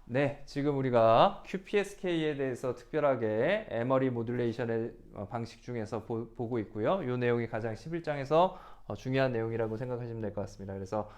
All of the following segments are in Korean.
네, 지금 우리가 QPSK에 대해서 특별하게 에머리 모듈레이션의 방식 중에서 보고 있고요. 이 내용이 가장 11장에서 중요한 내용이라고 생각하시면 될 것 같습니다. 그래서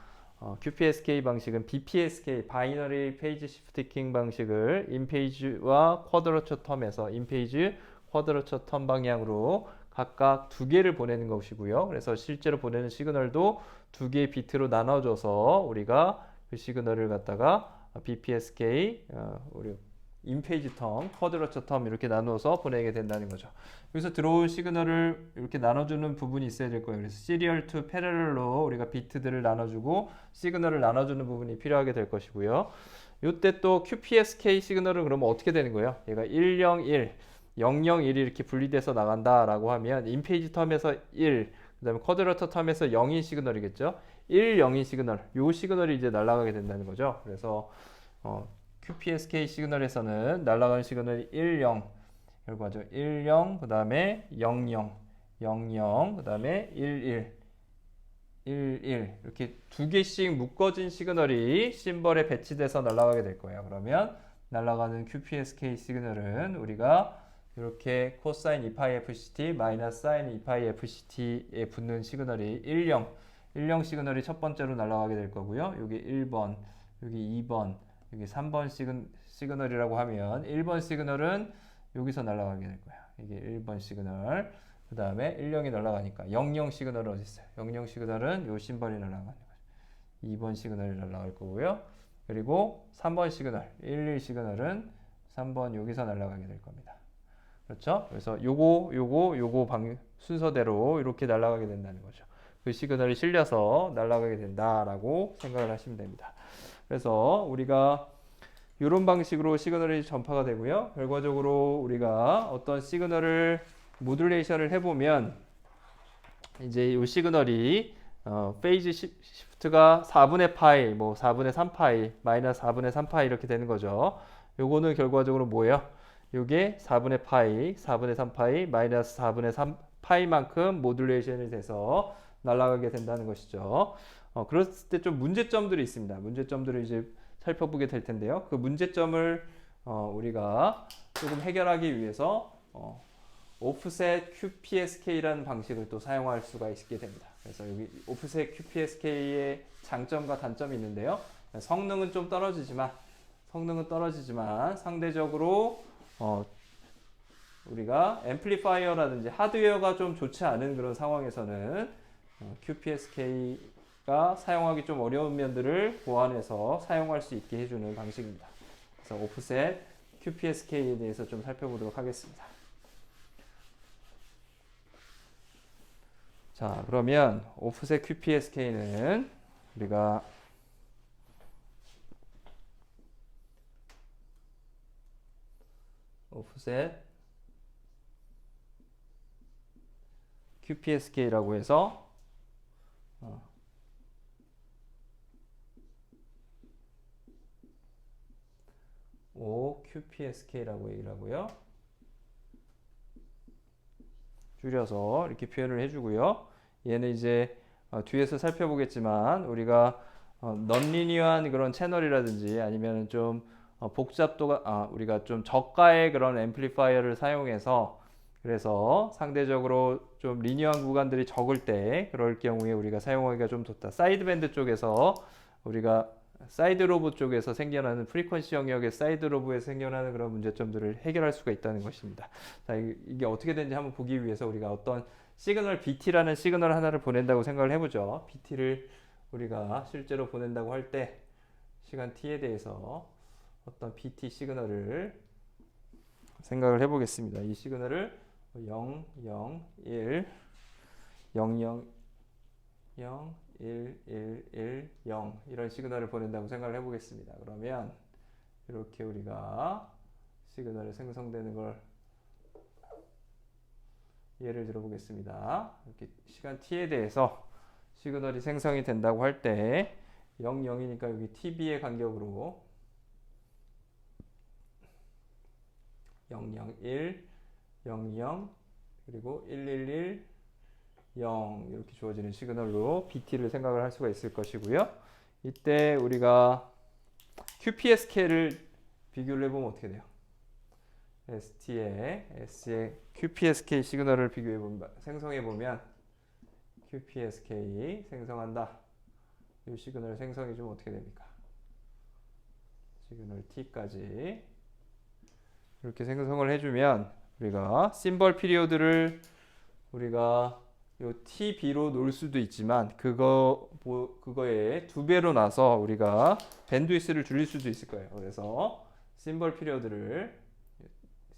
QPSK 방식은 BPSK, 바이너리 페이지 시프트킹 방식을 인페이지와 쿼드러처 텀에서 인페이지, 쿼드러처 텀 방향으로 각각 두 개를 보내는 것이고요. 그래서 실제로 보내는 시그널도 두 개의 비트로 나눠줘서 우리가 그 시그널을 갖다가 BPSK, 우리 인페이지 텀, 쿼드러처 텀 이렇게 나누어서 보내게 된다는 거죠. 여기서 들어온 시그널을 이렇게 나눠주는 부분이 있어야 될 거예요. 그래서 시리얼 투 패러렐로 우리가 비트들을 나눠주고 시그널을 나눠주는 부분이 필요하게 될 것이고요. 이때 또 QPSK 시그널은 그러면 어떻게 되는 거예요? 얘가 101, 001이 이렇게 분리돼서 나간다라고 하면 인페이지 텀에서 1, 그 다음에 쿼드러처 텀에서 0인 시그널이겠죠. 1, 0인 시그널, 요 시그널이 이제 날아가게 된다는 거죠. 그래서 QPSK 시그널에서는 날아가는 시그널이 1, 0 결과죠. 1, 0, 그 다음에 0, 0, 0, 0, 그 다음에 1, 1, 1, 1 이렇게 두 개씩 묶어진 시그널이 심벌에 배치돼서 날아가게 될 거예요. 그러면 날아가는 QPSK 시그널은 우리가 이렇게 코사인 2파이 FCT 마이너스 사인 2파이 FCT에 붙는 시그널이 1, 0, 1, 0 시그널이 첫 번째로 날아가게 될 거고요. 여기 1번, 여기 2번, 여기 3번 시그널이라고 하면 1번 시그널은 여기서 날아가게 될 거야. 이게 1번 시그널. 그 다음에 10이 날아가니까 00 시그널은 어디 있어요? 00 시그널은 요 심벌이 날아가는 거죠. 2번 시그널이 날아갈 거고요. 그리고 3번 시그널, 11 시그널은 3번 여기서 날아가게 될 겁니다. 그렇죠? 그래서 요거 순서대로 이렇게 날아가게 된다는 거죠. 그 시그널이 실려서 날아가게 된다라고 생각을 하시면 됩니다. 그래서 우리가 이런 방식으로 시그널이 전파가 되고요. 결과적으로 우리가 어떤 시그널을 모듈레이션을 해보면 이제 이 시그널이 페이지 시프트가 4분의 파이, 뭐 4분의 3파이, 마이너스 4분의 3파이 이렇게 되는 거죠. 요거는 결과적으로 뭐예요? 요게 4분의 파이, 4분의 3파이, 마이너스 4분의 3파이만큼 모듈레이션이 돼서 날아가게 된다는 것이죠. 그랬을 때 좀 문제점들이 있습니다. 문제점들을 이제 살펴보게 될 텐데요. 그 문제점을 우리가 조금 해결하기 위해서 오프셋 QPSK라는 방식을 또 사용할 수가 있게 됩니다. 그래서 여기 오프셋 QPSK의 장점과 단점이 있는데요. 성능은 떨어지지만 상대적으로 우리가 앰플리파이어라든지 하드웨어가 좀 좋지 않은 그런 상황에서는 QPSK가 사용하기 좀 어려운 면들을 보완해서 사용할 수 있게 해주는 방식입니다. 그래서 오프셋 QPSK에 대해서 좀 살펴보도록 하겠습니다. 자, 그러면 오프셋 QPSK는 우리가 오프셋 QPSK라고 해서 OQPSK라고 얘기를 하고요. 줄여서 이렇게 표현을 해주고요. 얘는 이제 뒤에서 살펴보겠지만 우리가 넌리니어한 그런 채널이라든지 아니면 좀 복잡도가 우리가 좀 저가의 그런 앰플리파이어를 사용해서 그래서 상대적으로 좀 리니어한 구간들이 적을 때 그럴 경우에 우리가 사용하기가 좀 좋다. 사이드밴드 쪽에서 우리가 사이드 로브 쪽에서 생겨나는 프리퀀시 영역의 사이드 로브에서 생겨나는 그런 문제점들을 해결할 수가 있다는 것입니다. 자, 이게 어떻게 되는지 한번 보기 위해서 우리가 어떤 시그널 BT라는 시그널 하나를 보낸다고 생각을 해보죠. BT를 우리가 실제로 보낸다고 할 때 시간 t에 대해서 어떤 BT 시그널을 생각을 해보겠습니다. 이 시그널을 0, 0, 1, 0, 0, 0, 1, 1, 1, 0 이런 시그널을 보낸다고 생각을 해보겠습니다. 그러면 이렇게 우리가 시그널이 생성되는 걸 예를 들어 보겠습니다. 이렇게 시간 t에 대해서 시그널이 생성이 된다고 할 때 0, 0이니까 여기 tb의 간격으로 0, 0, 1, 0, 0 그리고 1, 1, 1, 0 이렇게 주어지는 시그널로 BT를 생각을 할 수가 있을 것이고요. 이때 우리가 QPSK를 비교를 해보면 어떻게 돼요? ST에 S의 QPSK 시그널을 비교해보면 생성해보면 QPSK 생성한다. 이 시그널 생성해주면 어떻게 됩니까? 시그널 T까지 이렇게 생성을 해주면 우리가 심벌 피리오드를 우리가 요 TB로 놓을 수도 있지만 그거에 2배로 나서 우리가 밴드위스를 줄일 수도 있을 거예요. 그래서 심벌 피리오드를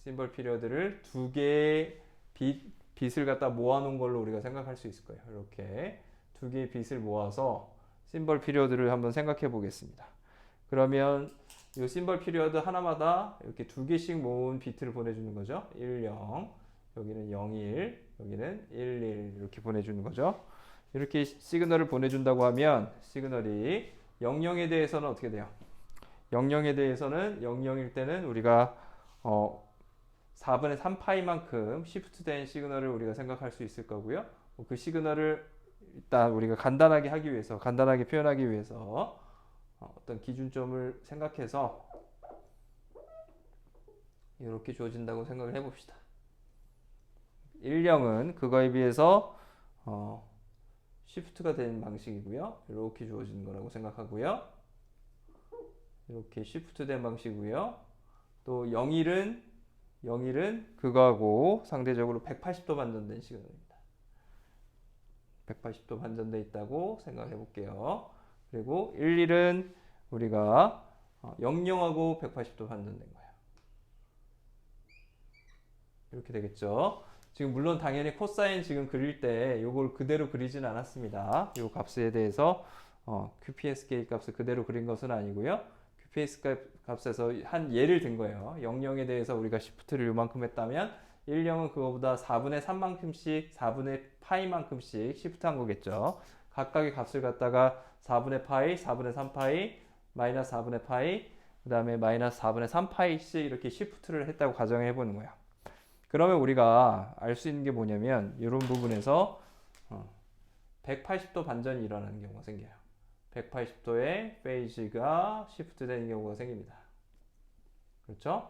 2개의 빛을 갖다 모아놓은 걸로 우리가 생각할 수 있을 거예요. 이렇게 2개의 빛을 모아서 심벌 피리오드를 한번 생각해 보겠습니다. 그러면 이 심벌 피리오드 하나마다 이렇게 2개씩 모은 비트를 보내주는 거죠. 1, 0, 여기는 0, 1, 여기는 1, 1 이렇게 보내주는 거죠. 이렇게 시그널을 보내준다고 하면 시그널이 00에 대해서는 어떻게 돼요? 00에 대해서는 00일 때는 우리가 4분의 3파이만큼 시프트된 시그널을 우리가 생각할 수 있을 거고요. 그 시그널을 일단 우리가 간단하게 표현하기 위해서 어떤 기준점을 생각해서 이렇게 주어진다고 생각을 해봅시다. 1, 0은 그거에 비해서 시프트가 된 방식이고요. 이렇게 주어지는 거라고 생각하고요. 이렇게 시프트 된 방식이고요. 또 01은 그거하고 상대적으로 180도 반전된 시그널입니다. 180도 반전돼 있다고 생각해 볼게요. 그리고 11은 우리가 00하고 180도 반전된 거예요. 이렇게 되겠죠. 지금 물론 당연히 코사인 지금 그릴 때 이걸 그대로 그리진 않았습니다. 이 값에 대해서 QPSK 값을 그대로 그린 것은 아니고요. QPSK 값에서 한 예를 든 거예요. 00에 대해서 우리가 시프트를 요만큼 했다면 10은 그거보다 4분의 3만큼씩 4분의 파이만큼씩 시프트한 거겠죠. 각각의 값을 갖다가 4분의 파이, 4분의 3파이, 마이너스 4분의 파이, 그 다음에 마이너스 4분의 3파이씩 이렇게 시프트를 했다고 가정해 보는 거야. 그러면 우리가 알 수 있는 게 뭐냐면 이런 부분에서 180도 반전이 일어나는 경우가 생겨요. 180도의 페이지가 시프트 되는 경우가 생깁니다. 그렇죠?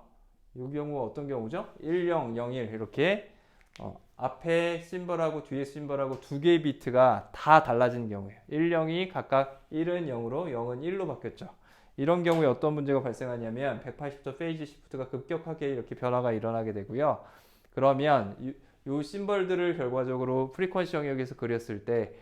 이 경우가 어떤 경우죠? 10, 01 이렇게 앞에 심벌하고 뒤에 심벌하고 2개의 비트가 다 달라지는 경우예요. 1, 0이 각각 1은 0으로 0은 1로 바뀌었죠. 이런 경우에 어떤 문제가 발생하냐면 180도 페이지 시프트가 급격하게 이렇게 변화가 일어나게 되고요. 그러면 이 심벌들을 결과적으로 프리퀀시 영역에서 그렸을 때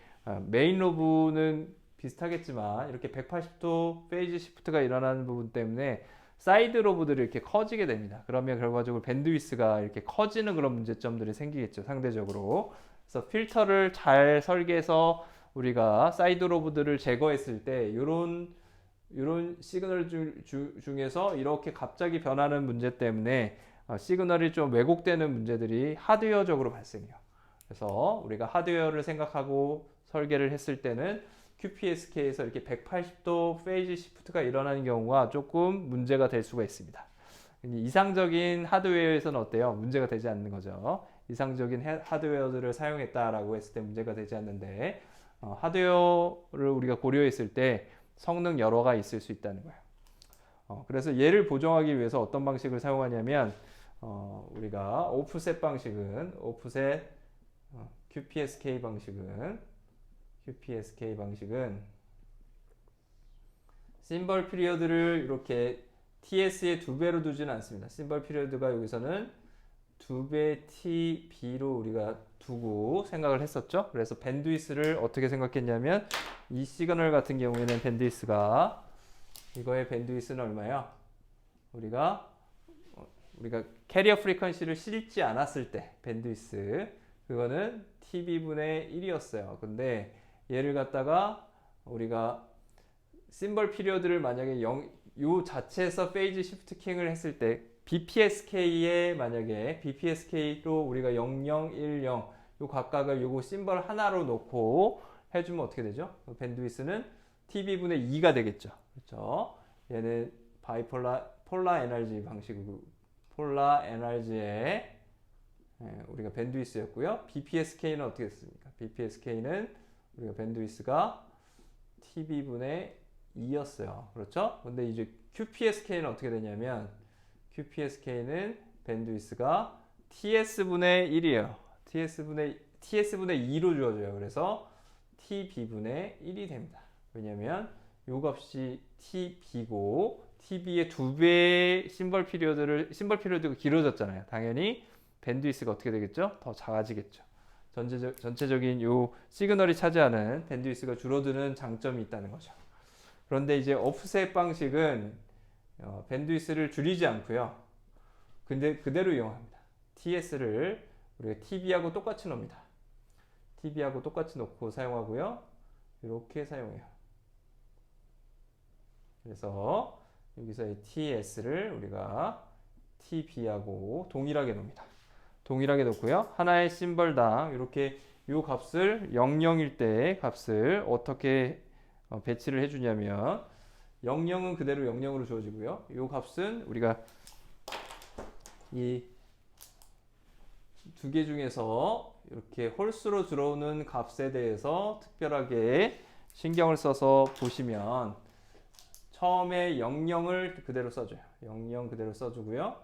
메인 로브는 비슷하겠지만 이렇게 180도 페이지 시프트가 일어나는 부분 때문에 사이드 로브들이 이렇게 커지게 됩니다. 그러면 결과적으로 밴드위스가 이렇게 커지는 그런 문제점들이 생기겠죠, 상대적으로. 그래서 필터를 잘 설계해서 우리가 사이드 로브들을 제거했을 때 이런 시그널 중에서 이렇게 갑자기 변하는 문제 때문에 시그널이 좀 왜곡되는 문제들이 하드웨어적으로 발생해요. 그래서 우리가 하드웨어를 생각하고 설계를 했을 때는 QPSK에서 이렇게 180도 페이지 시프트가 일어나는 경우가 조금 문제가 될 수가 있습니다. 이상적인 하드웨어에서는 어때요? 문제가 되지 않는 거죠. 이상적인 하드웨어들을 사용했다라고 했을 때 문제가 되지 않는데 하드웨어를 우리가 고려했을 때 성능 여러가 있을 수 있다는 거예요. 그래서 얘를 보정하기 위해서 어떤 방식을 사용하냐면 우리가 오프셋 방식은 QPSK 방식은 심벌 피리어드를 이렇게 TS의 2배로 두지는 않습니다. 심벌 피리어드가 여기서는 2배 TB로 우리가 두고 생각을 했었죠. 그래서 밴드위스를 어떻게 생각했냐면 이 시그널 같은 경우에는 밴드위스가 이거의 밴드위스는 얼마예요? 우리가 캐리어 프리퀀시를 실지 않았을 때 밴드위스 그거는 TB분의 1이었어요. 근데 얘를 갖다가 우리가 심벌 피리어드를 만약에 요 자체에서 페이지 시프트 킹을 했을 때 BPSK에 만약에 BPSK로 우리가 00, 10 요 각각을 요거 심벌 하나로 놓고 해주면 어떻게 되죠? 밴드위스는 TB분의 2가 되겠죠. 그렇죠? 얘는 폴라 에너지 방식으로 폴라 에너지의 우리가 밴드위스였고요. BPSK는 어떻게 됐습니까? BPSK는 우리가 밴드위스가 TB분의 2였어요. 그렇죠? 근데 이제 QPSK는 어떻게 되냐면 QPSK는 밴드위스가 TS분의 1이에요. TS분의 2로 주어져요. 그래서 TB분의 1이 됩니다. 왜냐면 요 값이 TB고 TB의 2배의 심벌 피리어드가 길어졌잖아요. 당연히 밴드위스가 어떻게 되겠죠? 더 작아지겠죠. 전체적인 요 시그널이 차지하는 밴드위스가 줄어드는 장점이 있다는 거죠. 그런데 이제 오프셋 방식은 밴드위스를 줄이지 않고요. 근데 그대로 이용합니다. TS를 우리가 TB하고 똑같이 넣습니다. TB하고 똑같이 놓고 사용하고요. 이렇게 사용해요. 그래서 여기서의 TS를 우리가 TB하고 동일하게 놓습니다. 동일하게 놓고요. 하나의 심벌당 이렇게 이 값을 00일 때 값을 어떻게 배치를 해주냐면 00은 그대로 00으로 주어지고요. 이 값은 우리가 이 두 개 중에서 이렇게 홀수로 들어오는 값에 대해서 특별하게 신경을 써서 보시면 처음에 00을 그대로 써줘요. 00 그대로 써주고요.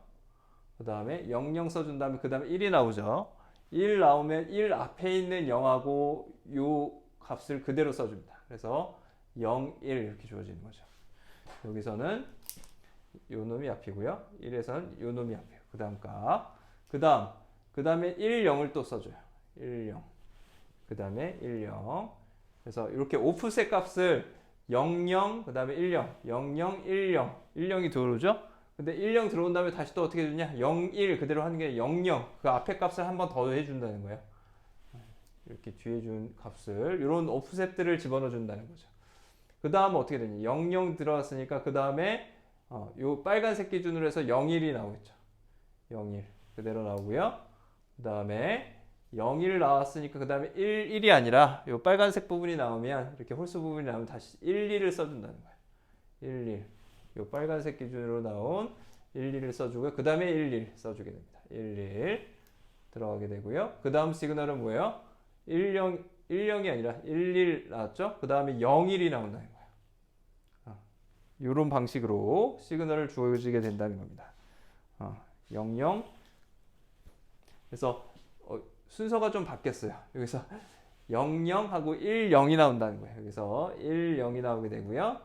그 다음에 00 써준 다음에 그 다음에 1이 나오죠. 1 나오면 1 앞에 있는 0하고 요 값을 그대로 써줍니다. 그래서 0, 1 이렇게 주어지는 거죠. 여기서는 요 놈이 앞이고요. 1에서는 요 놈이 앞이에요. 그 다음 값. 그 다음에 1, 0을 또 써줘요. 1, 0. 그 다음에 1, 0. 그래서 이렇게 오프셋 값을 0, 0, 그 다음에 1, 0, 0, 0, 1, 0. 1, 0이 들어오죠? 근데 1, 0 들어온 다음에 다시 또 어떻게 해주냐? 0, 1 그대로 하는 게 0, 0. 그 앞에 값을 한 번 더 해준다는 거예요. 이렇게 뒤에 준 값을, 이런 오프셋들을 집어넣어 준다는 거죠. 그 다음 어떻게 되냐? 0, 0 들어왔으니까 그 다음에 요 빨간색 기준으로 해서 0, 1이 나오겠죠. 0, 1 그대로 나오고요. 그 다음에 0, 1 나왔으니까 그 다음에 1, 1이 아니라 요 빨간색 부분이 나오면 이렇게 홀수 부분이 나오면 다시 1, 2를 써준다는 거예요. 1, 1. 요 빨간색 기준으로 나온 1, 2를 써주고요. 그 다음에 1, 1 써주게 됩니다. 1, 1 들어가게 되고요. 그 다음 시그널은 뭐예요? 1, 0, 1, 0이 아니라 1, 1 나왔죠? 그 다음에 0, 1이 나온다는 거예요. 이런 방식으로 시그널을 주어지게 된다는 겁니다. 0, 0 그래서 순서가 좀 바뀌었어요. 여기서 0, 0 하고 1, 0이 나온다는 거예요. 여기서 1, 0이 나오게 되고요.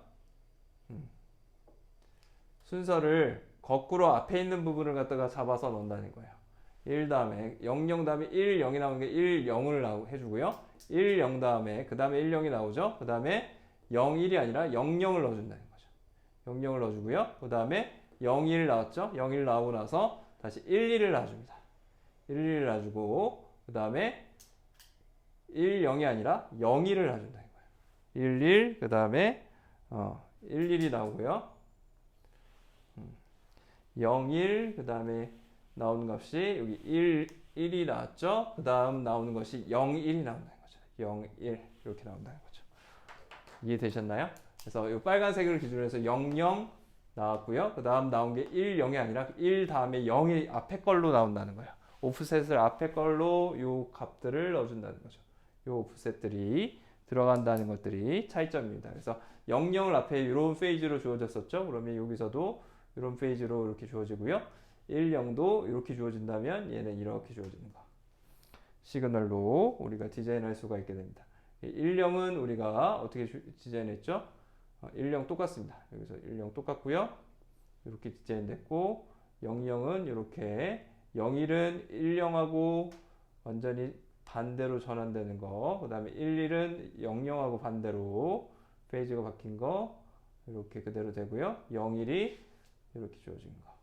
순서를 거꾸로 앞에 있는 부분을 갖다가 잡아서 넣는다는 거예요. 1 다음에 0, 0 다음에 1, 0이 나오는 게 1, 0을 해주고요. 1, 0 다음에 그 다음에 1, 0이 나오죠. 그 다음에 0, 1이 아니라 0, 0을 넣어준다는 거죠. 0, 0을 넣어주고요. 그 다음에 0, 1 나왔죠. 0, 1 나오고 나서 다시 1, 2를 놔줍니다. 1, 2를 놔주고 그 다음에 1, 0이 아니라 0, 1을 놔준다는 거예요. 1, 1, 그 다음에 1, 1이 나오고요. 0, 1, 그 다음에 나오는 값이 여기 1, 1이 나왔죠. 그 다음 나오는 것이 0, 1이 나온다는 거죠. 0, 1 이렇게 나온다는 거죠. 이해되셨나요? 그래서 이 빨간색을 기준으로 해서 0, 0 나왔고요. 그 다음 나온 게 1, 0이 아니라 1 다음에 0이 앞에 걸로 나온다는 거예요. 오프셋을 앞에 걸로 이 값들을 넣어준다는 거죠. 이 오프셋들이 들어간다는 것들이 차이점입니다. 그래서 0, 0을 앞에 이런 페이지로 주어졌었죠. 그러면 여기서도 이런 페이지로 이렇게 주어지고요. 1, 0도 이렇게 주어진다면 얘는 이렇게 주어지는 거. 시그널로 우리가 디자인할 수가 있게 됩니다. 1, 0은 우리가 어떻게 디자인했죠? 1, 0 똑같습니다. 여기서 1, 0 똑같고요. 이렇게 디자인됐고 0, 0은 이렇게 0, 1은 1, 0하고 완전히 반대로 전환되는 거. 그 다음에 1, 1은 0, 0하고 반대로 페이지가 바뀐 거. 이렇게 그대로 되고요. 0, 1이 이렇게 주어진 거.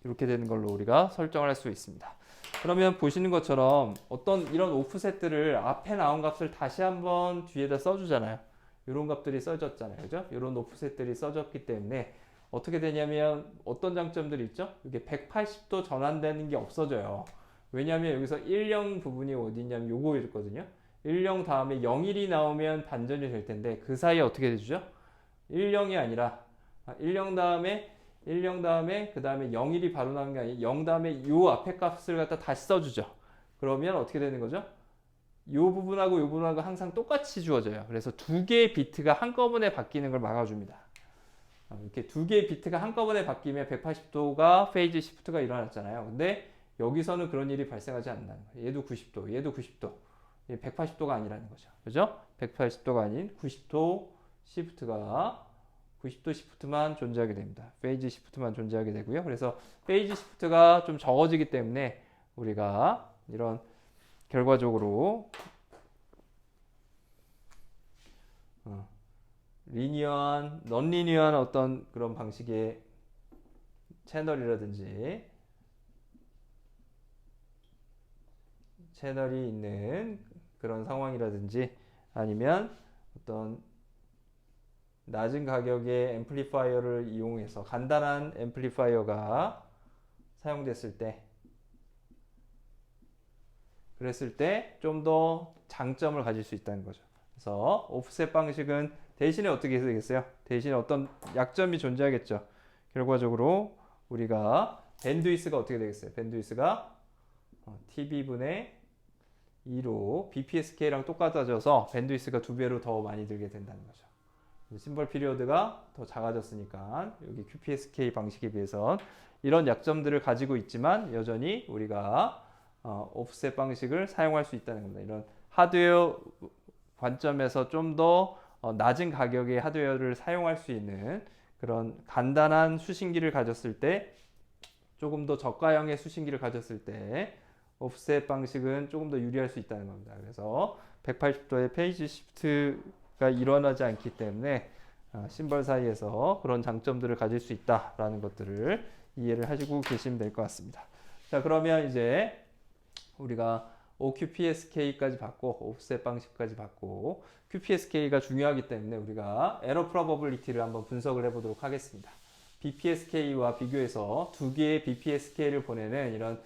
이렇게 되는 걸로 우리가 설정을 할 수 있습니다. 그러면 보시는 것처럼 어떤 이런 오프셋들을 앞에 나온 값을 다시 한번 뒤에다 써주잖아요. 이런 값들이 써졌잖아요. 그죠? 이런 오프셋들이 써졌기 때문에 어떻게 되냐면 어떤 장점들이 있죠? 이게 180도 전환되는 게 없어져요. 왜냐하면 여기서 1, 0 부분이 어디 있냐면 요거 있거든요. 1, 0 다음에 0, 1이 나오면 반전이 될 텐데 그 사이에 어떻게 되죠? 1, 0이 아니라 1, 0 다음에 그 다음에 0, 1이 바로 나오는 게 아니라 0 다음에 요 앞에 값을 갖다 다시 써주죠. 그러면 어떻게 되는 거죠? 이 부분하고 이 부분하고 항상 똑같이 주어져요. 그래서 두 개의 비트가 한꺼번에 바뀌는 걸 막아줍니다. 이렇게 두 개의 비트가 한꺼번에 바뀌면 180도가 페이즈 시프트가 일어났잖아요. 근데 여기서는 그런 일이 발생하지 않는다는 거예요. 얘도 90도, 얘도 90도. 180도가 아니라는 거죠. 그죠? 180도가 아닌 90도 시프트가 90도 시프트만 존재하게 됩니다. 페이즈 시프트만 존재하게 되고요. 그래서 페이즈 시프트가 좀 적어지기 때문에 우리가 이런 결과적으로 리니어한, 넌리니어한 어떤 그런 방식의 채널이 있는 그런 상황이라든지 아니면 어떤 낮은 가격의 앰플리파이어를 이용해서 간단한 앰플리파이어가 사용됐을 때 그랬을 때 좀 더 장점을 가질 수 있다는 거죠. 그래서 오프셋 방식은 대신에 어떻게 되겠어요? 대신에 어떤 약점이 존재하겠죠. 결과적으로 우리가 밴드위스가 어떻게 되겠어요? 밴드위스가 TB분의 2로 BPSK랑 똑같아져서 밴드위스가 2배로 더 많이 들게 된다는 거죠. 심벌 피리어드가 더 작아졌으니까 여기 QPSK 방식에 비해서 이런 약점들을 가지고 있지만 여전히 우리가 오프셋 방식을 사용할 수 있다는 겁니다. 이런 하드웨어 관점에서 좀 더 낮은 가격의 하드웨어를 사용할 수 있는 그런 간단한 수신기를 가졌을 때 조금 더 저가형의 수신기를 가졌을 때 오프셋 방식은 조금 더 유리할 수 있다는 겁니다. 그래서 180도의 페이지 시프트가 일어나지 않기 때문에 심벌 사이에서 그런 장점들을 가질 수 있다라는 것들을 이해를 하시고 계시면 될 것 같습니다. 자, 그러면 이제 우리가 OQPSK까지 받고 오프셋 방식까지 받고 QPSK가 중요하기 때문에 우리가 에러 프로버빌리티를 한번 분석을 해보도록 하겠습니다. BPSK와 비교해서 두 개의 BPSK를 보내는 이런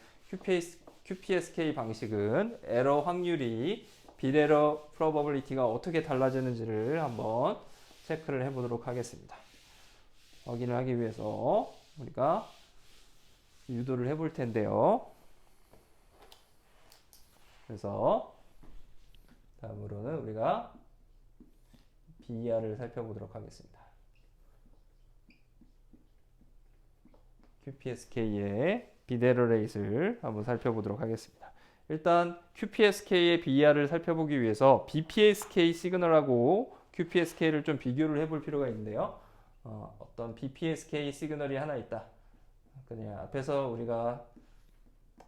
QPSK 방식은 에러 확률이 비에러 프로버빌리티가 어떻게 달라지는지를 한번 체크를 해보도록 하겠습니다. 확인을 하기 위해서 우리가 유도를 해볼 텐데요. 그래서 다음으로는 우리가 BER을 살펴보도록 하겠습니다. QPSK의 비데러 레이스를 한번 살펴보도록 하겠습니다. 일단 QPSK의 BER을 살펴보기 위해서 BPSK 시그널하고 QPSK를 좀 비교를 해볼 필요가 있는데요. 어떤 BPSK 시그널이 하나 있다. 그냥 앞에서 우리가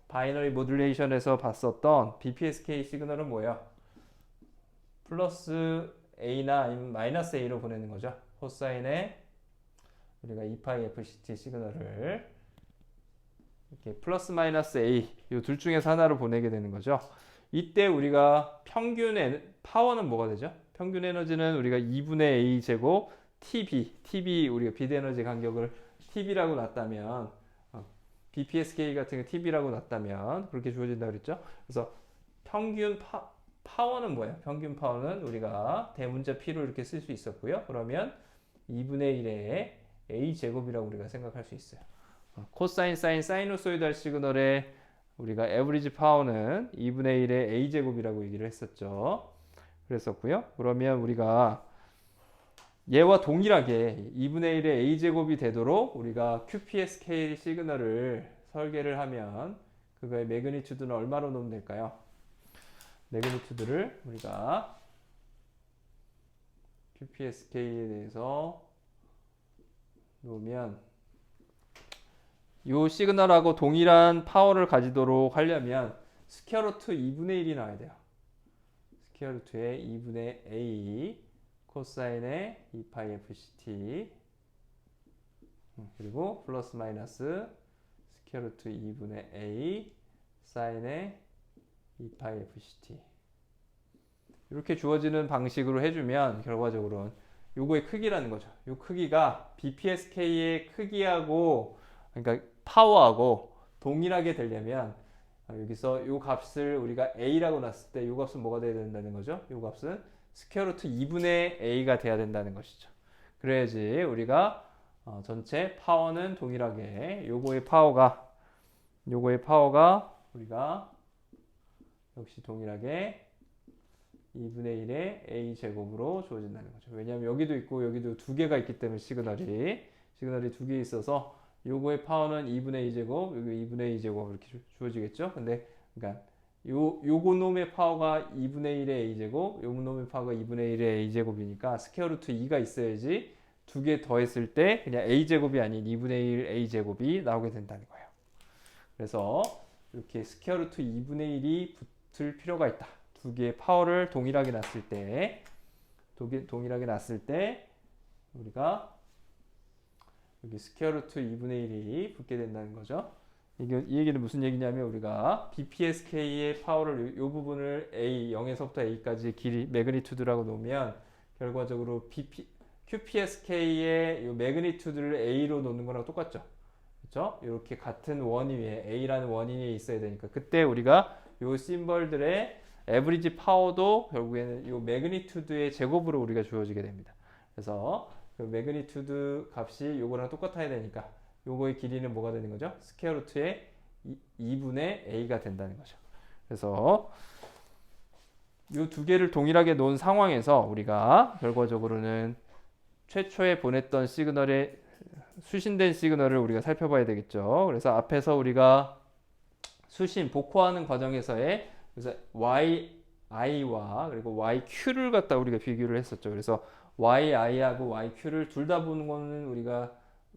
바이너리 모듈레이션에서 봤었던 BPSK 시그널은 뭐예요? 플러스 A나 아니면 마이너스 A로 보내는 거죠. 코사인의 우리가 2파이 FCT 시그널을 이렇게 플러스 마이너스 A 이 둘 중에서 하나로 보내게 되는 거죠. 이때 우리가 평균 파워는 뭐가 되죠? 평균 에너지는 우리가 2분의 A 제곱 TB 우리가 비드 에너지 간격을 TB라고 놨다면 BPSK 같은 게 TB라고 놨다면 그렇게 주어진다고 그랬죠. 그래서 평균 파워는 뭐예요? 평균 파워는 우리가 대문자 P로 이렇게 쓸 수 있었고요. 그러면 2분의 1의 A 제곱이라고 우리가 생각할 수 있어요. 코사인, 사인, 사이누소이달 시그널의 우리가 에버리지 파워는 2분의 1의 A 제곱이라고 얘기를 했었죠. 그랬었고요. 그러면 우리가 얘와 동일하게 2분의 1의 A 제곱이 되도록 우리가 QPSK 시그널을 설계를 하면 그거의 매그니튜드는 얼마로 놓으면 될까요? 매그니튜드를 우리가 QPSK에 대해서 놓으면 이 시그널하고 동일한 파워를 가지도록 하려면 스퀘어 루트 2분의 1이 나와야 돼요. 스퀘어 루트의 2분의 A 코사인의 2파이 FCT 그리고 플러스 마이너스 스퀘어 루트 2분의 A 사인의 2파이 FCT 이렇게 주어지는 방식으로 해주면 결과적으로는 요거의 크기라는 거죠. 요 크기가 BPSK의 크기하고 그러니까 파워하고 동일하게 되려면 여기서 요 값을 우리가 A라고 놨을 때 요 값은 뭐가 돼야 된다는 거죠? 요 값은 스퀘어 루트 2분의 A가 돼야 된다는 것이죠. 그래야지 우리가 전체 파워는 동일하게 요거의 파워가 우리가 역시 동일하게 2분의 1의 a 제곱으로 주어진다는 거죠. 왜냐하면 여기도 있고 여기도 두 개가 있기 때문에 시그널이 두 개 있어서 요거의 파워는 2분의 2 제곱, 여기 2분의 2 제곱 이렇게 주어지겠죠. 근데 그러니까 요거 놈의 파워가 2분의 1의 a 제곱, 요거 놈의 파워가 2분의 1의 a 제곱이니까 스퀘어 루트 2가 있어야지 두 개 더했을 때 그냥 a 제곱이 아닌 2분의 1 a 제곱이 나오게 된다는 거예요. 그래서 이렇게 스퀘어 루트 2분의 1이 붙을 필요가 있다. 두 개의 파워를 동일하게 놨을 때 우리가 여기 스퀘어 루트 2분의 1이 붙게 된다는 거죠. 이 얘기는 무슨 얘기냐면 우리가 BPSK의 파워를 이 부분을 A 0에서부터 A까지 길이 매그니튜드라고 놓으면 결과적으로 QPSK의 이 매그니튜드를 A로 놓는 거랑 똑같죠. 그렇죠? 이렇게 같은 원위 위에 A라는 원인 위에 있어야 되니까 그때 우리가 이 심벌들의 에브리지 파워도 결국에는 이 매그니튜드의 제곱으로 우리가 주어지게 됩니다. 그래서 그 매그니튜드 값이 요거랑 똑같아야 되니까 요거의 길이는 뭐가 되는 거죠? 스퀘어 루트의 2분의 a가 된다는 거죠. 그래서 요 두 개를 동일하게 놓은 상황에서 우리가 결과적으로는 최초에 보냈던 시그널의 수신된 시그널을 우리가 살펴봐야 되겠죠. 그래서 앞에서 우리가 복호하는 과정에서의 그래서 yi와 그리고 yq를 갖다 우리가 비교를 했었죠. 그래서 yi하고 yq를 둘 다 보는 거는 우리가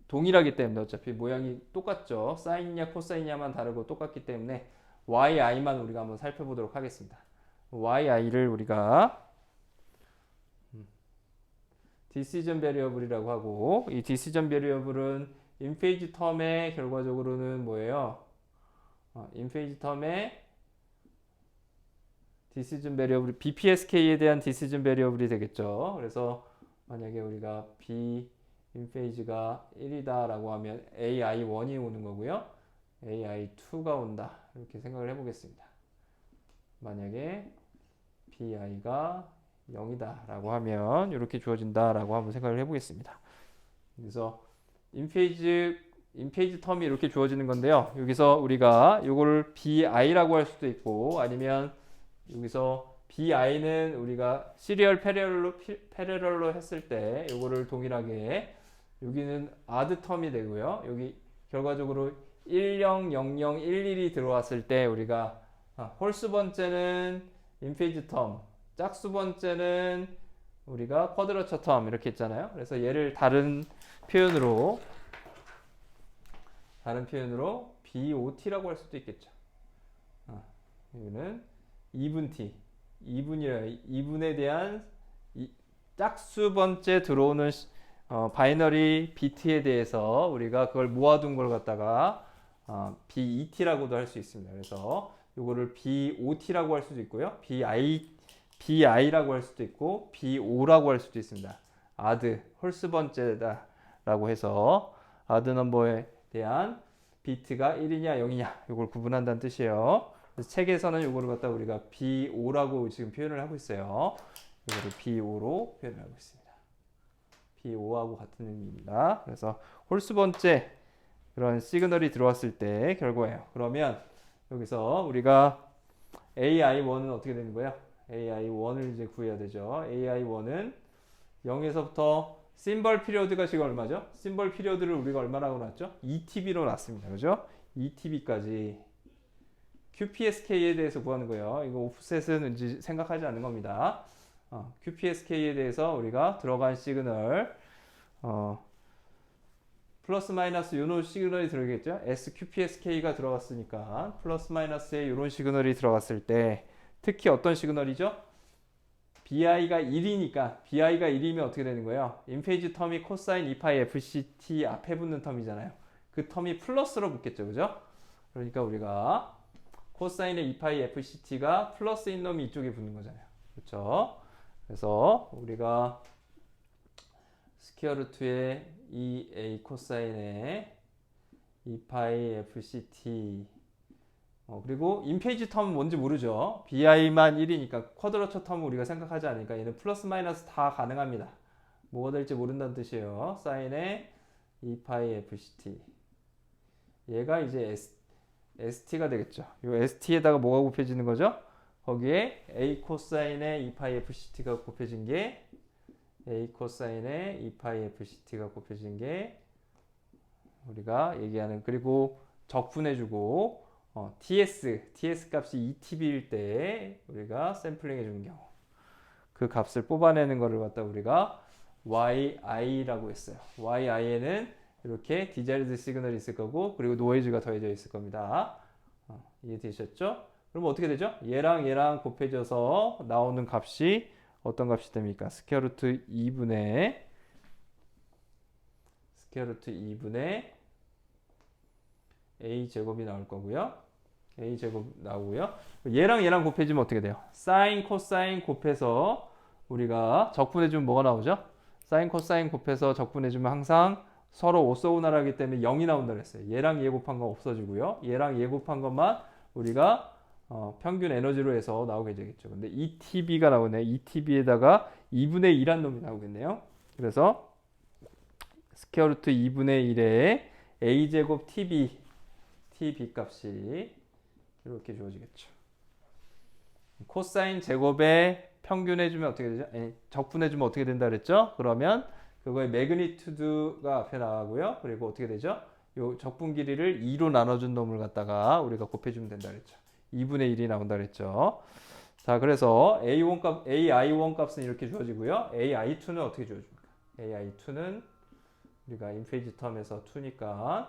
동일하기 때문에 어차피 모양이 똑같죠. 사인이냐 코사인이냐만 다르고 똑같기 때문에 yi만 우리가 한번 살펴보도록 하겠습니다. yi를 우리가 디시전 베리어블이라고 하고 이 디시전 베리어블은 인페이지 텀의 결과적으로는 뭐예요? 인페이지 텀의 디시전 베리어블이 BPSK에 대한 디시전 베리어블이 되겠죠. 그래서 만약에 우리가 B 인페이지가 1이다 라고 하면 AI1이 오는 거고요. AI2가 온다. 이렇게 생각을 해보겠습니다. 만약에 BI가 0이다 라고 하면 이렇게 주어진다 라고 한번 생각을 해보겠습니다. 그래서 인페이지 텀이 이렇게 주어지는 건데요. 여기서 우리가 이걸 BI라고 할 수도 있고 아니면 여기서 BI는 우리가 시리얼 패러럴로 했을 때 이거를 동일하게 여기는 아드 텀이 되고요. 여기 결과적으로 100011이 들어왔을 때 우리가 홀수 번째는 인페이지 텀, 짝수 번째는 우리가 쿼드러처 텀 이렇게 했잖아요. 그래서 얘를 다른 표현으로 BOT라고 할 수도 있겠죠. 여기는 2분 t 2분에 대한 짝수 번째 들어오는 바이너리 비트에 대해서 우리가 그걸 모아둔 걸 갖다가 BET라고도 할 수 있습니다. 그래서 이거를 BOT라고 할 수도 있고요. BI라고 할 수도 있고 BO라고 할 수도 있습니다. 아드 홀수 번째다 라고 해서 아드 넘버에 대한 비트가 1이냐 0이냐 이걸 구분한다는 뜻이에요. 그래서 책에서는 이거를 갖다 우리가 BO라고 지금 표현을 하고 있어요. 이거를 BO로 표현을 하고 있습니다. BO하고 같은 의미입니다. 그래서 홀수 번째 그런 시그널이 들어왔을 때 결과예요. 그러면 여기서 우리가 AI1은 어떻게 되는 거예요? AI1을 이제 구해야 되죠. AI1은 0에서부터 심벌 피리어드가 지금 얼마죠? 심벌 피리어드를 우리가 얼마라고 놨죠? 2TB로 놨습니다. 그죠? 2TB까지 QPSK에 대해서 구하는 거예요. 이거 오프셋은 이제 생각하지 않는 겁니다. QPSK에 대해서 우리가 들어간 시그널 플러스 마이너스 이런 시그널이 들어오겠죠. SQPSK가 들어갔으니까 플러스 마이너스에 이런 시그널이 들어갔을 때 특히 어떤 시그널이죠? BI가 1이니까 BI가 1이면 어떻게 되는 거예요? 인페이지 텀이 코사인 2파이 FCT 앞에 붙는 텀이잖아요. 그 텀이 플러스로 붙겠죠. 그죠? 그러니까 우리가 코사인의 2파이 FCT가 플러스인 놈이 이쪽에 붙는 거잖아요. 그렇죠? 그래서 우리가 스퀘어 루트의 2a 코사인의 2파이 FCT 그리고 인페이지 텀은 뭔지 모르죠. BI만 1이니까 쿼드러처 텀은 우리가 생각하지 않으니까 얘는 플러스 마이너스 다 가능합니다. 뭐가 될지 모른다는 뜻이에요. 사인의 2파이 FCT 얘가 이제 ST가 되겠죠. 이 ST에다가 뭐가 곱해지는 거죠? 거기에 a 코사인의 2파이 fct가 곱해진 게 a 코사인의 2파이 fct가 곱해진 게 우리가 얘기하는, 그리고 적분해주고 TS 값이 2TB일 때 우리가 샘플링 해주는 경우 그 값을 뽑아내는 거를 갖다 우리가 YI라고 했어요. YI에는 이렇게 디자이르드 시그널이 있을 거고 그리고 노이즈가 더해져 있을 겁니다. 이해되셨죠? 그럼 어떻게 되죠? 얘랑 얘랑 곱해져서 나오는 값이 어떤 값이 됩니까? 스퀘어 루트 2분의 a 제곱이 나올 거고요. a 제곱 나오고요. 얘랑 얘랑 곱해지면 어떻게 돼요? 사인 코사인 곱해서 우리가 적분해주면 뭐가 나오죠? 사인 코사인 곱해서 적분해주면 항상 서로 오소우나라기 때문에 0이 나온다 그랬어요. 얘랑 얘 곱한 거 없어지고요. 얘랑 얘 곱한 것만 우리가 평균 에너지로 해서 나오게 되겠죠. 근데 ETB가 나오네. ETB에다가 2분의 1한 놈이 나오겠네요. 그래서 스퀘어 루트 2분의 1에 a제곱 TB 값이 이렇게 주어지겠죠. 코사인 제곱에 평균해주면 어떻게 되죠? 적분해주면 어떻게 된다 그랬죠? 그러면 그거의 매그니튜드가 앞에 나가고요. 그리고 어떻게 되죠? 요 적분 길이를 2로 나눠준 놈을 갖다가 우리가 곱해주면 된다 그랬죠. 2분의 1이 나온다 그랬죠. 자, 그래서 AI1 값은 이렇게 주어지고요. AI2는 어떻게 주어집니까? AI2는 우리가 인페이지 텀에서 2니까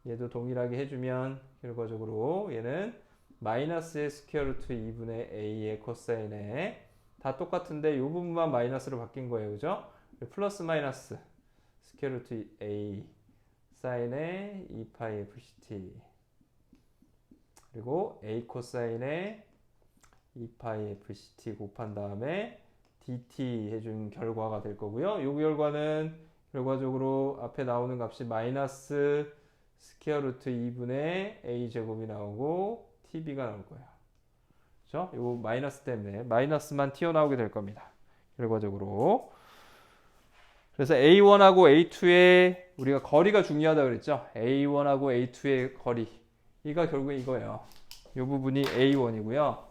얘도 동일하게 해주면 결과적으로 얘는 마이너스의 스퀘어 루트 2분의 a의 코사인에 다 똑같은데 이 부분만 마이너스로 바뀐 거예요. 그죠? 플러스 마이너스 스퀘어 루트 a 사인의 2파이 fct 그리고 a 코사인의 2파이 fct 곱한 다음에 dt 해준 결과가 될 거고요. 이 결과는 결과적으로 앞에 나오는 값이 마이너스 스퀘어 루트 2분의 a 제곱이 나오고 tb가 나올 거예요. 그렇죠? 이 마이너스 때문에 마이너스만 튀어나오게 될 겁니다. 결과적으로. 그래서 A1하고 A2의 우리가 거리가 중요하다 그랬죠? A1하고 A2의 거리. 이가 결국 이거예요. 이 부분이 A1이고요.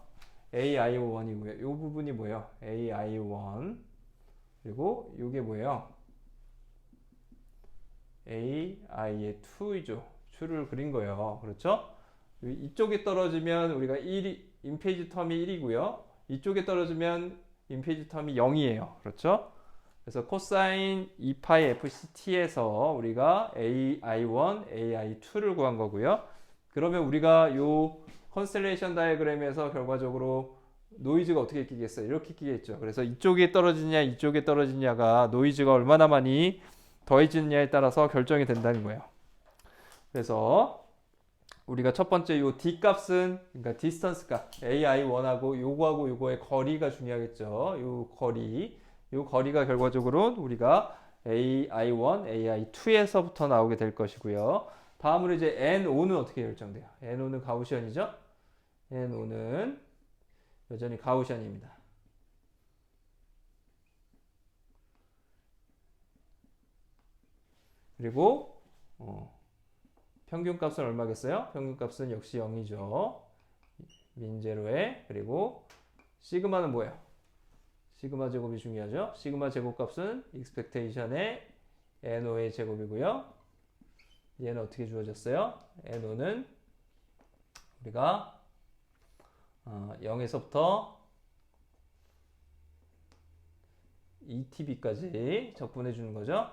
AI1이고요. 이 부분이 뭐예요? AI1. 그리고 이게 뭐예요? AI의 2이죠. 2를 그린 거예요. 그렇죠? 이쪽에 떨어지면 우리가 1이, 인페이지 텀이 1이고요. 이쪽에 떨어지면 인페이지 텀이 0이에요. 그렇죠? 그래서 코사인 2파이 FCT에서 우리가 AI1, AI2를 구한 거고요. 그러면 우리가 요 컨스텔레이션 다이어그램에서 결과적으로 노이즈가 어떻게 끼겠어요? 이렇게 끼겠죠. 그래서 이쪽에 떨어지냐, 이쪽에 떨어지냐가 노이즈가 얼마나 많이 더해지느냐에 따라서 결정이 된다는 거예요. 그래서 우리가 첫 번째 요 D 값은, 그러니까 디스턴스 값, AI1하고 요거하고 요거의 거리가 중요하겠죠. 요 거리가 결과적으로 우리가 AI1, AI2에서부터 나오게 될 것이고요. 다음으로 이제 NO는 어떻게 결정돼요? NO는 가우시언이죠? NO는 여전히 가우시언입니다. 그리고 평균값은 얼마겠어요? 평균값은 역시 0이죠. 민제로에. 그리고 시그마는 뭐예요? 시그마 제곱이 중요하죠. 시그마 제곱값은 expectation의 NO의 제곱이고요. 얘는 어떻게 주어졌어요? NO는 우리가 0에서부터 ETB까지 적분해 주는 거죠.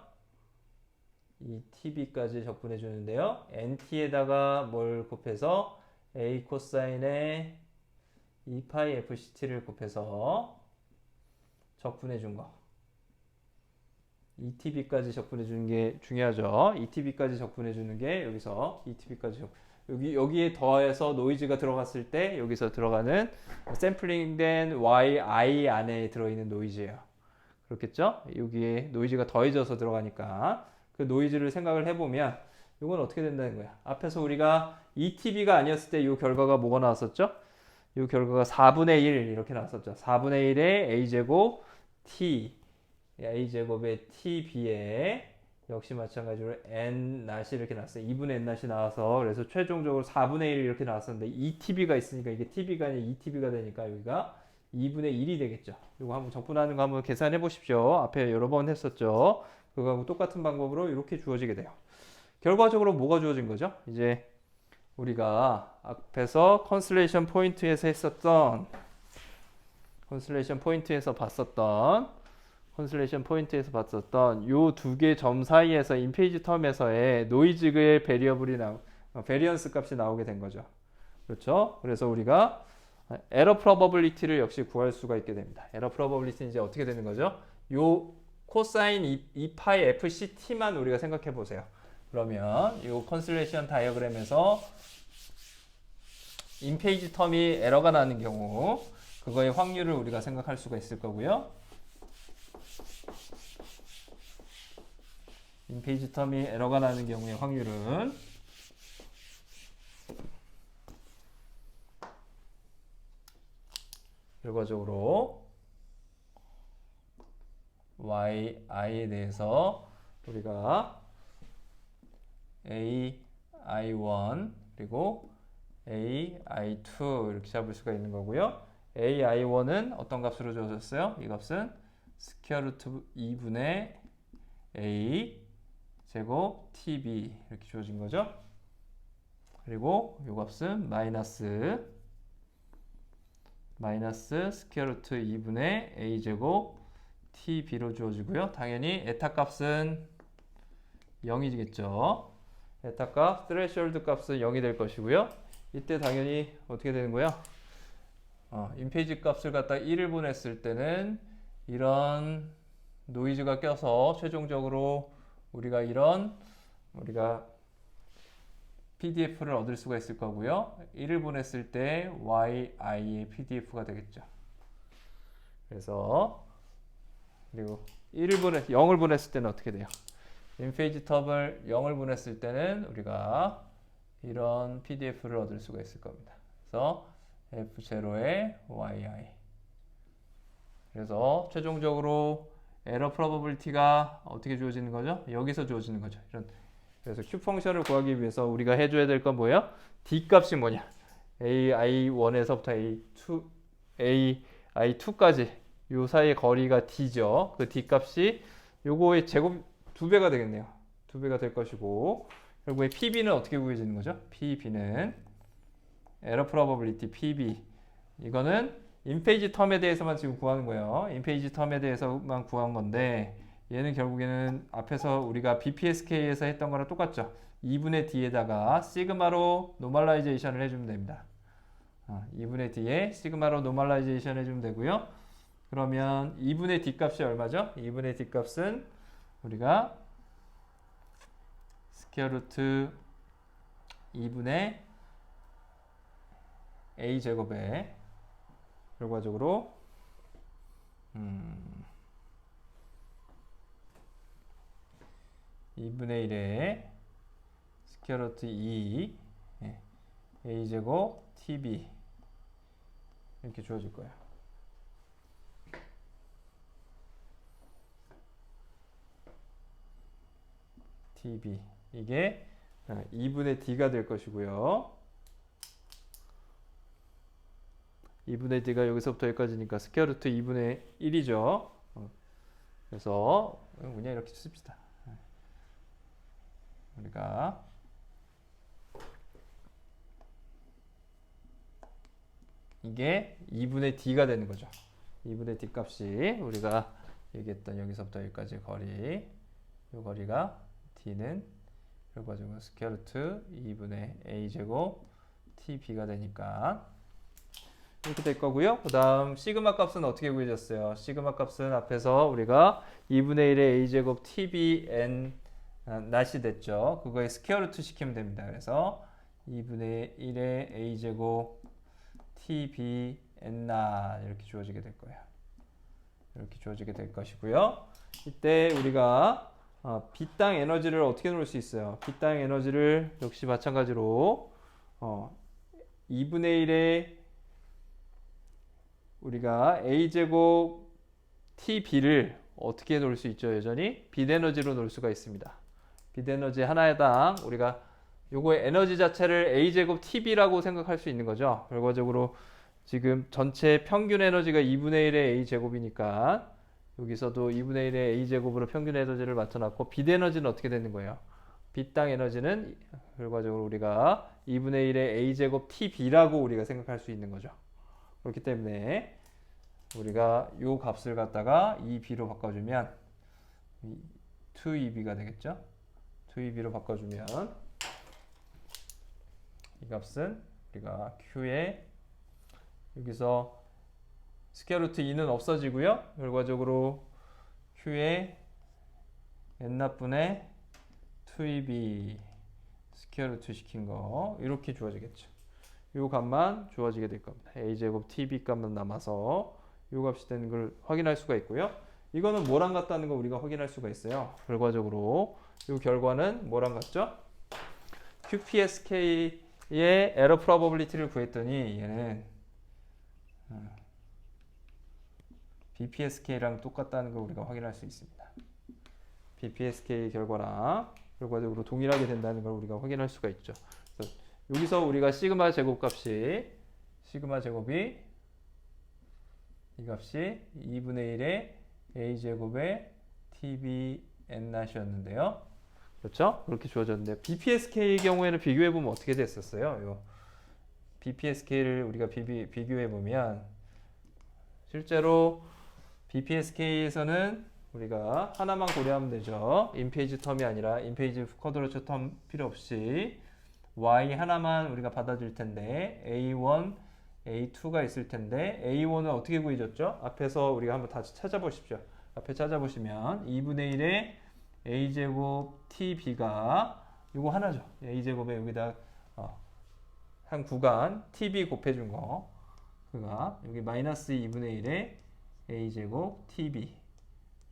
ETB까지 적분해 주는데요. NT에다가 뭘 곱해서 A 코사인의 2파이 FCT를 곱해서 적분해 준 거. ETB까지 적분해 주는 게 중요하죠. ETB까지 적분해 주는 게 여기서 ETB까지 여기에 더해서 노이즈가 들어갔을 때 여기서 들어가는 샘플링된 YI 안에 들어있는 노이즈예요. 그렇겠죠? 여기에 노이즈가 더해져서 들어가니까 그 노이즈를 생각을 해보면 이건 어떻게 된다는 거야. 앞에서 우리가 ETB가 아니었을 때 이 결과가 뭐가 나왔었죠? 이 결과가 4분의 1 이렇게 나왔었죠. 4분의 1의 A제곱 T A제곱의 TB에 역시 마찬가지로 n 낫이 이렇게 나왔어요. 2분의 n 낫이 나와서 그래서 최종적으로 4분의 1 이렇게 나왔었는데 2TB가 있으니까 이게 TB가 아니라 2TB가 되니까 여기가 2분의 1이 되겠죠. 이거 한번 적분하는 거 한번 계산해 보십시오. 앞에 여러 번 했었죠. 그거하고 똑같은 방법으로 이렇게 주어지게 돼요. 결과적으로 뭐가 주어진 거죠? 이제 우리가 앞에서 컨슬레이션 포인트에서 했었던 컨슬레이션 포인트에서 봤었던 요 두 개 점 사이에서 인페이지 텀에서의 노이즈의 베리언스 값이 나오게 된 거죠. 그렇죠? 그래서 우리가 에러 프로버빌리티를 역시 구할 수가 있게 됩니다. 에러 프로버빌리티는 이제 어떻게 되는 거죠? 요 코사인 2파이 FCT만 우리가 생각해 보세요. 그러면 요 컨슬레이션 다이어그램에서 인페이지 텀이 에러가 나는 경우 그거의 확률을 우리가 생각할 수가 있을 거고요. 인페이지 텀이 에러가 나는 경우의 확률은 결과적으로 yi에 대해서 우리가 ai1 그리고 ai2 이렇게 잡을 수가 있는 거고요. ai1은 어떤 값으로 주어졌어요? 이 값은 스퀘어 루트 2분의 a 제곱 tb 이렇게 주어진 거죠. 그리고 이 값은 마이너스 스퀘어 루트 2분의 a 제곱 tb로 주어지고요. 당연히 에타 값은 0이겠죠. 에타 값, 스레시홀드 값은 0이 될 것이고요. 이때 당연히 어떻게 되는 거야? 인페이지 값을 갖다 1을 보냈을 때는 이런 노이즈가 껴서 최종적으로 우리가 PDF를 얻을 수가 있을 거고요. 1을 보냈을 때 yi의 PDF가 되겠죠. 그래서 그리고 0을 보냈을 때는 어떻게 돼요? 인페이지 텀을 0을 보냈을 때는 우리가 이런 PDF를 얻을 수가 있을 겁니다. 그래서 F0의 yi. 그래서 최종적으로 에러 프로버빌리티가 어떻게 주어지는 거죠? 여기서 주어지는 거죠. 그래서 Q 펑션을 구하기 위해서 우리가 해줘야 될 건 뭐예요? D 값이 뭐냐? AI1에서부터 AI2까지 요 사이의 거리가 D죠. 그 D 값이 요거의 제곱 2배가 되겠네요. 2배가 될 것이고 결국에 PB는 어떻게 구해지는 거죠? PB는 에러 프로버빌리티 PB 이거는 인페이지 텀에 대해서만 지금 구하는 거예요. 인페이지 텀에 대해서만 구한 건데 얘는 결국에는 앞에서 우리가 BPSK에서 했던 거랑 똑같죠. 2분의 D에다가 시그마로 노멀라이제이션을 해주면 됩니다. 2분의 D에 시그마로 노멀라이제이션 해주면 되고요. 그러면 2분의 D 값이 얼마죠? 2분의 D 값은 우리가 스퀘어 루트 2분의 A 제곱에 결과적으로 2분의 1에 스퀘어 루트 2 A 제곱 TB 이렇게 주어질 거예요. TB 이게 2분의 D가 될 것이고요. 2분의 D가 여기서부터 여기까지니까 스퀘어 루트 2분의 1이죠. 그래서 그냥 이렇게 씁시다. 우리가 이게 2분의 D가 되는 거죠. 2분의 D 값이 우리가 얘기했던 여기서부터 여기까지 거리 이 거리가 D는 결과적으로 스퀘어 루트 2분의 A 제곱 TB가 되니까 이렇게 될 거고요. 그 다음 시그마 값은 어떻게 구해졌어요? 시그마 값은 앞에서 우리가 2분의 1의 A제곱 TBN 낫이 됐죠. 그거에 스퀘어 루트 시키면 됩니다. 그래서 2분의 1의 A제곱 TBN 낫 이렇게 주어지게 될 거예요. 이렇게 주어지게 될 것이고요. 이때 우리가 B땅 에너지를 어떻게 놓을 수 있어요? B땅 에너지를 역시 마찬가지로 2분의 1의 우리가 A제곱 TB를 어떻게 놓을 수 있죠? 여전히 빛에너지로 놓을 수가 있습니다. 비대에너지 하나당 우리가 요거의 에너지 자체를 A제곱 TB라고 생각할 수 있는 거죠. 결과적으로 지금 전체 평균 에너지가 2분의 1의 A제곱이니까 여기서도 2분의 1의 A제곱으로 평균 에너지를 맞춰놨고 비대에너지는 어떻게 되는 거예요? B땅 에너지는 결과적으로 우리가 2분의 1의 A제곱 TB라고 우리가 생각할 수 있는 거죠. 그렇기 때문에 우리가 요 값을 갖다가 2B로 바꿔주면 2EB가 되겠죠? 2EB로 바꿔주면 이 값은 우리가 Q에 여기서 스퀘어 루트 2는 없어지고요. 결과적으로 Q에 n분의 2EB 스퀘어 루트 시킨 거 이렇게 주어지겠죠. 이 값만 주어지게 될 겁니다. A제곱 TB 값만 남아서 이 값이 되는 걸 확인할 수가 있고요. 이거는 뭐랑 같다는 걸 우리가 확인할 수가 있어요. 결과적으로 이 결과는 뭐랑 같죠? QPSK의 에러 프로버빌리티를 구했더니 얘는 BPSK랑 똑같다는 걸 우리가 확인할 수 있습니다. BPSK 결과랑 결과적으로 동일하게 된다는 걸 우리가 확인할 수가 있죠. 그래서 여기서 우리가 시그마 제곱값이 시그마 제곱이 이 값이 2분의 1의 A제곱의 TB N-이었는데요. 그렇죠? 그렇게 주어졌는데 BPSK의 경우에는 비교해보면 어떻게 됐었어요? 요 BPSK를 우리가 비교해보면 실제로 BPSK에서는 우리가 하나만 고려하면 되죠. 인페이지 텀이 아니라 인페이지 쿼드로처 텀 필요 없이 Y 하나만 우리가 받아줄 텐데 A1, A2가 있을 텐데 A1은 어떻게 구해졌죠? 앞에서 우리가 한번 다시 찾아보십시오. 앞에 찾아보시면 2분의 1의 A제곱 TB가 이거 하나죠. A제곱에 여기다 한 구간 TB 곱해준 거 그가 여기 마이너스 2분의 1의 A제곱 TB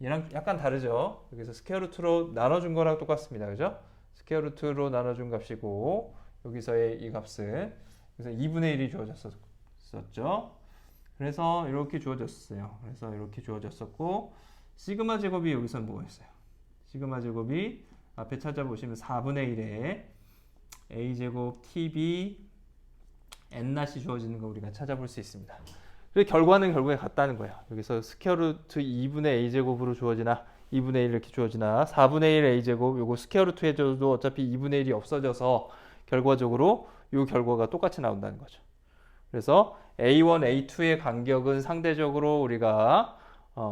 얘랑 약간 다르죠. 여기서 스퀘어 루트로 나눠준 거랑 똑같습니다. 그죠? 스퀘어 루트로 나눠준 값이고 여기서의 이 값은 그래서 2분의 1이 주어졌었죠. 그래서 이렇게 주어졌어요. 그래서 이렇게 주어졌었고 시그마 제곱이 여기서 뭐였어요? 시그마 제곱이 앞에 찾아보시면 4분의 1에 A제곱 TB N-이 주어지는 거 우리가 찾아볼 수 있습니다. 그래서 결과는 결국에 같다는 거예요. 여기서 스퀘어 루트 2분의 A제곱으로 주어지나 2분의 1 이렇게 주어지나 4분의 1 A제곱 요거 스퀘어 루트 해줘도 어차피 2분의 1이 없어져서 결과적으로 요 결과가 똑같이 나온다는 거죠. 그래서 A1, A2의 간격은 상대적으로 우리가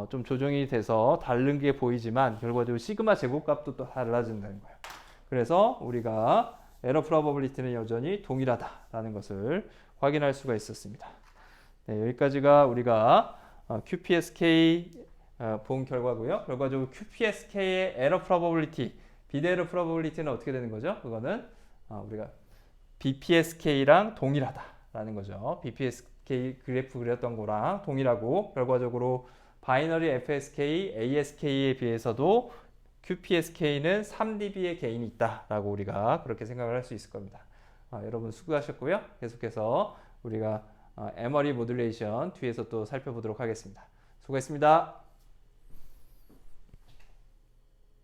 좀 조정이 돼서 다른 게 보이지만 결과적으로 시그마 제곱값도 또 달라진다는 거예요. 그래서 우리가 에러 프로버빌리티는 여전히 동일하다라는 것을 확인할 수가 있었습니다. 네, 여기까지가 우리가 QPSK 본 결과고요. 결과적으로 QPSK의 에러 프로버빌리티, 비대에러 프로버빌리티는 어떻게 되는 거죠? 그거는 우리가 BPSK랑 동일하다라는 거죠. BPSK 그래프 그렸던 거랑 동일하고 결과적으로 바이너리 FSK, ASK에 비해서도 QPSK는 3dB의 개인이 있다라고 우리가 그렇게 생각을 할 수 있을 겁니다. 여러분 수고하셨고요. 계속해서 우리가 에머리 모듈레이션 뒤에서 또 살펴보도록 하겠습니다. 수고했습니다.